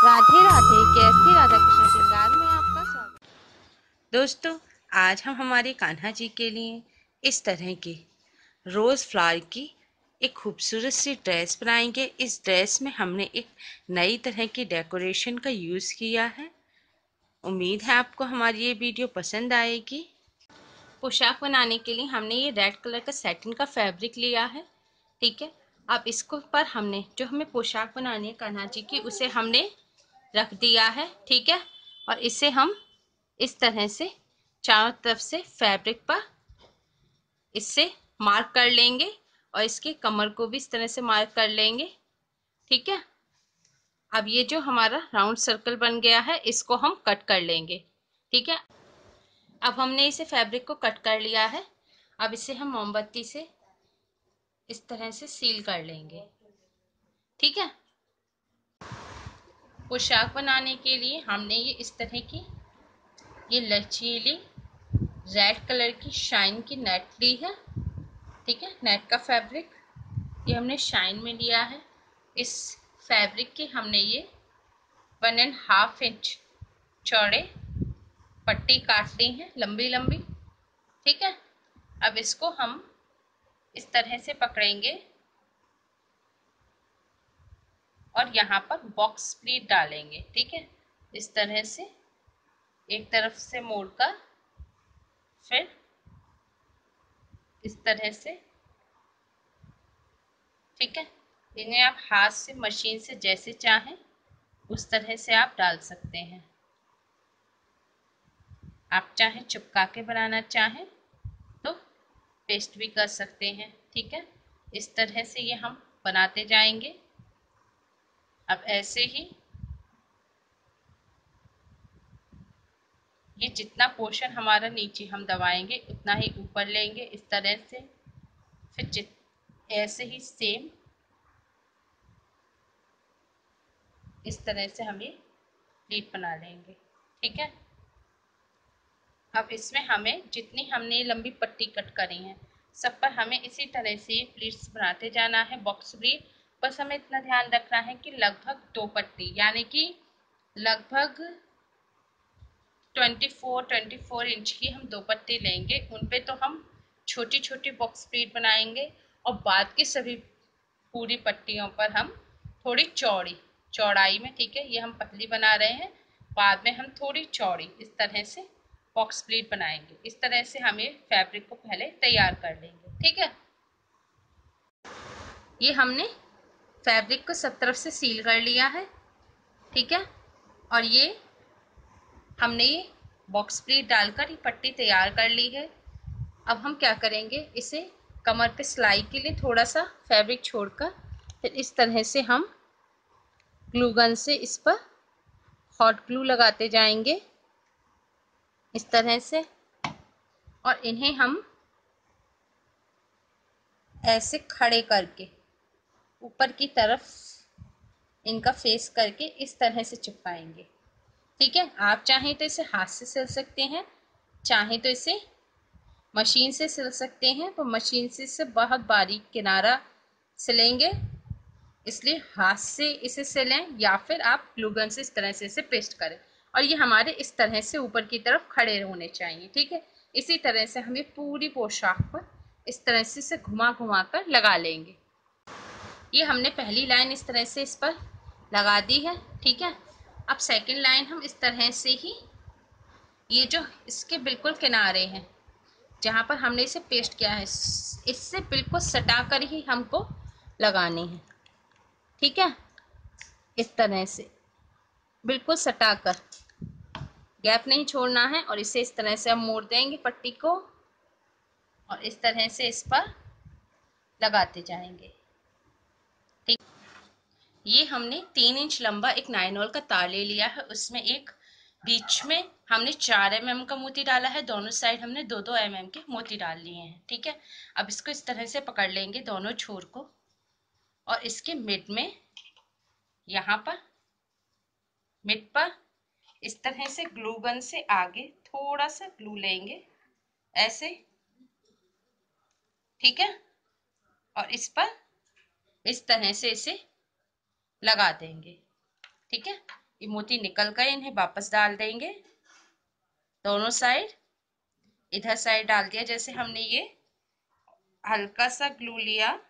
राधे राधे। कैसी राधा कृष्ण श्रृंगार में आपका स्वागत। दोस्तों, आज हम हमारे कान्हा जी के लिए इस तरह की रोज़ फ्लावर की एक खूबसूरत सी ड्रेस बनाएंगे। इस ड्रेस में हमने एक नई तरह की डेकोरेशन का यूज़ किया है। उम्मीद है आपको हमारी ये वीडियो पसंद आएगी। पोशाक बनाने के लिए हमने ये रेड कलर का सैटिन का फैब्रिक लिया है। ठीक है, अब इसको पर हमने जो हमें पोशाक बनानी है कान्हा जी की, उसे हमने रख दिया है। ठीक है, और इसे हम इस तरह से चारों तरफ से फैब्रिक पर इससे मार्क कर लेंगे और इसके कमर को भी इस तरह से मार्क कर लेंगे। ठीक है, अब ये जो हमारा राउंड सर्कल बन गया है, इसको हम कट कर लेंगे। ठीक है, अब हमने इसे फैब्रिक को कट कर लिया है। अब इसे हम मोमबत्ती से इस तरह से सील कर लेंगे। ठीक है, पोशाक बनाने के लिए हमने ये इस तरह की ये लचीली रेड कलर की शाइन की नेट ली है। ठीक है, नेट का फैब्रिक ये हमने शाइन में लिया है। इस फैब्रिक की हमने ये 1.5 इंच चौड़े पट्टी काट ली है, लंबी लंबी। ठीक है, अब इसको हम इस तरह से पकड़ेंगे और यहाँ पर बॉक्स प्लीट डालेंगे। ठीक है, इस तरह से एक तरफ से मोड़कर फिर इस तरह से। ठीक है, इन्हें आप हाथ से मशीन से जैसे चाहें उस तरह से आप डाल सकते हैं। आप चाहें चिपका के बनाना चाहें तो पेस्ट भी कर सकते हैं। ठीक है, इस तरह से ये हम बनाते जाएंगे। अब ऐसे ही ये जितना पोर्शन हमारा नीचे हम दबाएंगे उतना ही ऊपर लेंगे इस तरह से। फिर ऐसे ही सेम इस तरह से हम ये प्लीट बना लेंगे। ठीक है, अब इसमें हमें जितनी हमने लंबी पट्टी कट करी है सब पर हमें इसी तरह से प्लीट्स बनाते जाना है, बॉक्स प्लीट। बस हमें इतना ध्यान रखना है कि लगभग 2 पट्टी यानी कि लगभग 24 इंच की हम 2 पट्टी लेंगे। उन पे तो हम छोटी छोटी बॉक्स प्लीट बनाएंगे और बाद की सभी पूरी पट्टियों पर हम थोड़ी चौड़ाई में, ठीक है, ये हम पतली बना रहे हैं, बाद में हम थोड़ी चौड़ी इस तरह से बॉक्स प्लीट बनाएंगे। इस तरह से हम ये फैब्रिक को पहले तैयार कर लेंगे। ठीक है, ये हमने फैब्रिक को सब तरफ से सील कर लिया है। ठीक है, और ये हमने ये बॉक्स प्लीट डालकर ये पट्टी तैयार कर ली है। अब हम क्या करेंगे, इसे कमर पे सिलाई के लिए थोड़ा सा फैब्रिक छोड़कर फिर इस तरह से हम ग्लू गन से इस पर हॉट ग्लू लगाते जाएंगे इस तरह से, और इन्हें हम ऐसे खड़े करके ऊपर की तरफ इनका फेस करके इस तरह से चिपकाएंगे। ठीक है, आप चाहें तो इसे हाथ से सिल सकते हैं, चाहें तो इसे मशीन से सिल सकते हैं। तो मशीन से इसे बहुत बारीक किनारा सिलेंगे, इसलिए हाथ से इसे सिलें, या फिर आप ग्लू गन से इस तरह से इसे पेस्ट करें। और ये हमारे इस तरह से ऊपर की तरफ खड़े होने चाहिए। ठीक है, इसी तरह से हम ये पूरी पोशाक पर इस तरह से इसे घुमा घुमा कर लगा लेंगे। ये हमने पहली लाइन इस तरह से इस पर लगा दी है। ठीक है, अब सेकंड लाइन हम इस तरह से ही ये जो इसके बिल्कुल किनारे हैं जहाँ पर हमने इसे पेस्ट किया है, इससे बिल्कुल सटा कर ही हमको लगानी है। ठीक है, इस तरह से बिल्कुल सटा कर, गैप नहीं छोड़ना है। और इसे इस तरह से हम मोड़ देंगे पट्टी को और इस तरह से इस पर लगाते जाएंगे। ठीक, ये हमने 3 इंच लंबा एक 9 ऑल का तार ले लिया है, उसमें एक बीच में हमने 4 mm का मोती डाला है, दोनों साइड हमने 2-2 mm के मोती डाल लिए हैं। ठीक है, अब इसको इस तरह से पकड़ लेंगे दोनों छोर को और इसके मिड में यहाँ पर मिड पर इस तरह से ग्लू गन से आगे थोड़ा सा ग्लू लेंगे ऐसे। ठीक है, और इस पर इस तरह से इसे लगा देंगे। ठीक है, ये मोती निकल गए, इन्हें वापस डाल देंगे दोनों साइड। इधर साइड डाल दिया, जैसे हमने ये हल्का सा ग्लू लिया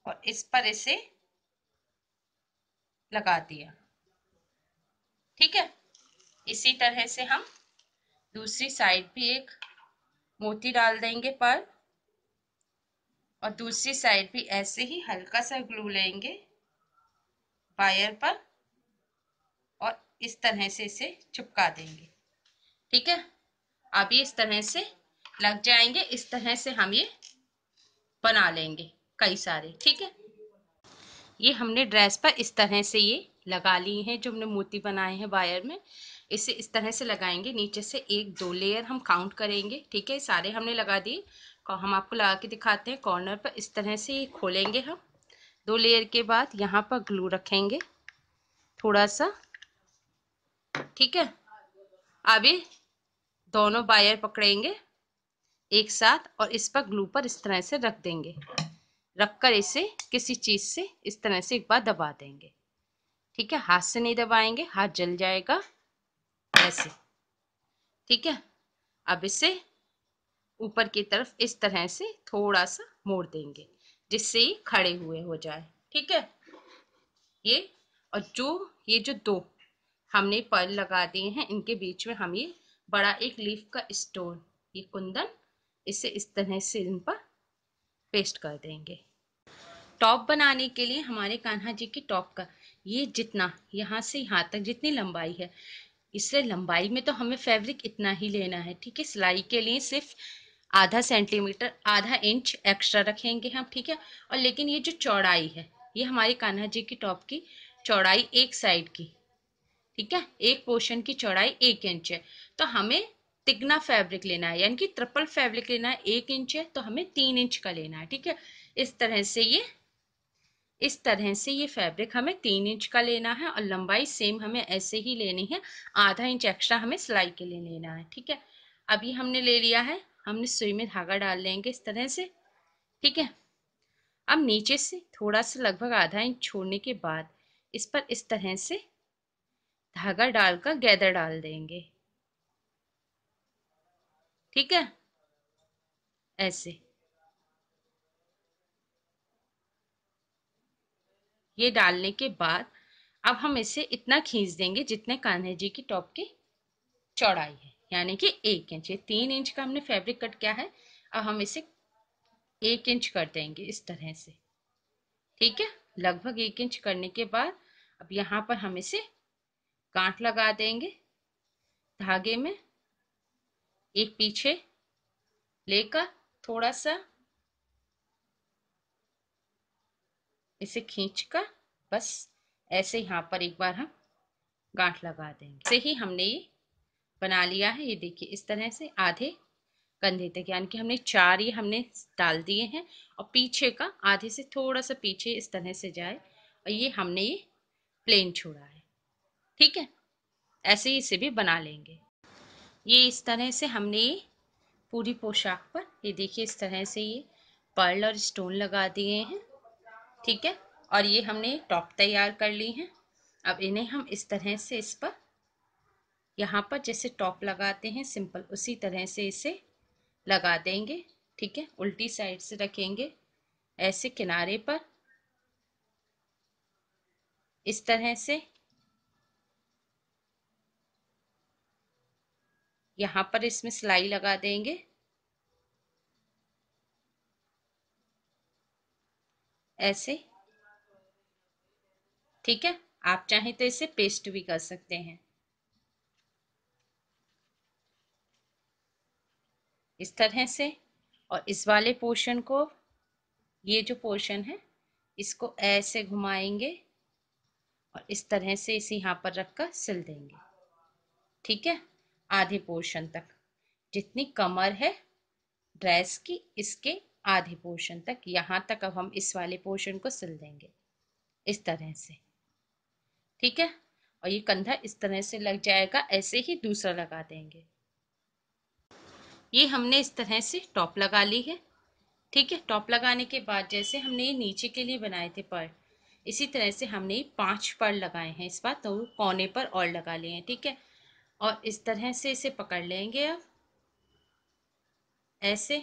और इस पर इसे लगा दिया। ठीक है, इसी तरह से हम दूसरी साइड भी एक मोती डाल देंगे पर, और दूसरी साइड भी ऐसे ही हल्का सा ग्लू लेंगे वायर पर और इस तरह से इसे चिपका देंगे। ठीक है, अब ये इस तरह से लग जाएंगे। इस तरह से हम ये बना लेंगे कई सारे। ठीक है, ये हमने ड्रेस पर इस तरह से ये लगा ली हैं, जो हमने मोती बनाए हैं वायर में। इसे इस तरह से लगाएंगे, नीचे से 1-2 लेयर हम काउंट करेंगे। ठीक है, सारे हमने लगा दिए। हम आपको लगा के दिखाते हैं। कॉर्नर पर इस तरह से खोलेंगे हम 2 लेयर के बाद, यहाँ पर ग्लू रखेंगे थोड़ा सा। ठीक है, अब ये दोनों वायर पकड़ेंगे एक साथ और इस पर ग्लू पर इस तरह से रख देंगे। रखकर इसे किसी चीज से इस तरह से एक बार दबा देंगे। ठीक है, हाथ से नहीं दबाएंगे, हाथ जल जाएगा ऐसे। ठीक है, अब इसे ऊपर की तरफ इस तरह से थोड़ा सा मोड़ देंगे, जिससे ये खड़े हुए हो जाए। ठीक है, ये और ये जो 2 हमने पर्ल लगा दिए हैं, इनके बीच में हम ये बड़ा एक लीफ का स्टोन, ये कुंदन, इसे इस तरह से इन पर पेस्ट कर देंगे। टॉप बनाने के लिए हमारे कान्हा जी की टॉप का ये जितना यहाँ से यहाँ तक जितनी लंबाई है, इससे लंबाई में तो हमें फैब्रिक इतना ही लेना है। ठीक है, सिलाई के लिए सिर्फ आधा सेंटीमीटर, आधा इंच एक्स्ट्रा रखेंगे हम। ठीक है, और लेकिन ये जो चौड़ाई है, ये हमारे कान्हा जी की टॉप की चौड़ाई एक साइड की, ठीक है, एक पोर्शन की चौड़ाई 1 इंच है, तो हमें तिगना फैब्रिक लेना है, यानी कि ट्रिपल फैब्रिक लेना है। 1 इंच है तो हमें 3 इंच का लेना है। ठीक है, इस तरह से ये फैब्रिक हमें 3 इंच का लेना है और लंबाई सेम हमें ऐसे ही लेनी है, आधा इंच एक्स्ट्रा हमें सिलाई के लिए लेना है। ठीक है, अभी हमने ले लिया है, हमने सुई में धागा डाल लेंगे इस तरह से। ठीक है, अब नीचे से थोड़ा सा लगभग आधा इंच छोड़ने के बाद इस पर इस तरह से धागा डालकर गैदर डाल देंगे। ठीक है, ऐसे ये डालने के बाद अब हम इसे इतना खींच देंगे जितने कान्हा जी की टॉप की चौड़ाई है, यानी कि 1 इंच। 3 इंच का हमने फैब्रिक कट किया है, अब हम इसे 1 इंच कर देंगे इस तरह से। ठीक है, लगभग 1 इंच करने के बाद अब यहाँ पर हम इसे गांठ लगा देंगे धागे में, एक पीछे लेकर थोड़ा सा इसे खींचकर बस ऐसे यहाँ पर एक बार हम गांठ लगा देंगे। ऐसे ही हमने ये बना लिया है। ये देखिए इस तरह से आधे कंधे तक, यानी कि हमने 4 ये हमने डाल दिए हैं और पीछे का आधे से थोड़ा सा पीछे इस तरह से जाए, और ये हमने ये प्लेन छोड़ा है। ठीक है, ऐसे ही इसे भी बना लेंगे। ये इस तरह से हमने ये पूरी पोशाक पर ये देखिए इस तरह से ये पर्ल और स्टोन लगा दिए हैं। ठीक है, और ये हमने टॉप तैयार कर ली है। अब इन्हें हम इस तरह से इस पर यहाँ पर जैसे टॉप लगाते हैं सिंपल, उसी तरह से इसे लगा देंगे। ठीक है, उल्टी साइड से रखेंगे ऐसे किनारे पर इस तरह से, यहाँ पर इसमें सिलाई लगा देंगे ऐसे। ठीक है, आप चाहें तो इसे पेस्ट भी कर सकते हैं इस तरह से। और इस वाले पोर्शन को, ये जो पोर्शन है इसको ऐसे घुमाएंगे और इस तरह से इसे यहाँ पर रखकर सिल देंगे। ठीक है, आधे पोर्शन तक, जितनी कमर है ड्रेस की इसके आधे पोर्शन तक, यहाँ तक अब हम इस वाले पोर्शन को सिल देंगे इस तरह से। ठीक है, और ये कंधा इस तरह से लग जाएगा, ऐसे ही दूसरा लगा देंगे। ये हमने इस तरह से टॉप लगा ली है। ठीक है, टॉप लगाने के बाद जैसे हमने ये नीचे के लिए बनाए थे पर्ल, इसी तरह से हमने 5 पर लगाए हैं इस बार, तो कोने पर और लगा लिए हैं। ठीक है, और इस तरह से इसे पकड़ लेंगे अब ऐसे।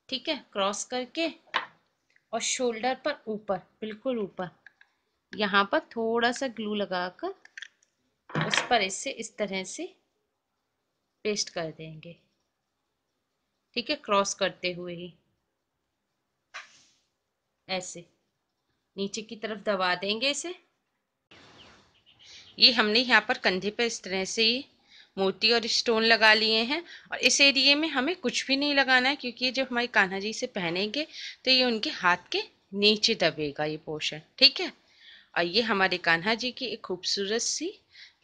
ठीक है, क्रॉस करके और शोल्डर पर ऊपर, बिल्कुल ऊपर, यहाँ पर थोड़ा सा ग्लू लगाकर उस पर इसे इस तरह से पेस्ट कर देंगे। ठीक है, क्रॉस करते हुए ही ऐसे नीचे की तरफ दबा देंगे इसे। ये हमने यहाँ पर कंधे पर इस तरह से ही मोती और स्टोन लगा लिए हैं, और इस एरिए में हमें कुछ भी नहीं लगाना है, क्योंकि ये जब हमारे कान्हा जी से पहनेंगे तो ये उनके हाथ के नीचे दबेगा ये पोर्शन। ठीक है, और ये हमारे कान्हा जी की एक खूबसूरत सी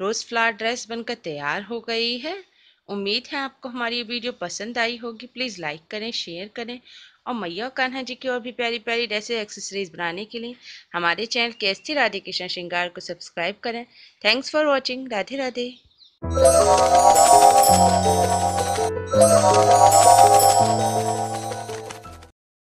रोज फ्लावर ड्रेस बनकर तैयार हो गई है। उम्मीद है आपको हमारी ये वीडियो पसंद आई होगी। प्लीज़ लाइक करें, शेयर करें, और मैया और कान्हा जी की और भी प्यारी प्यारी ड्रेसेस एक्सेसरीज बनाने के लिए हमारे चैनल केएसटी राधे कृष्ण श्रृंगार को सब्सक्राइब करें। Thanks for watching. Radhe Radhe.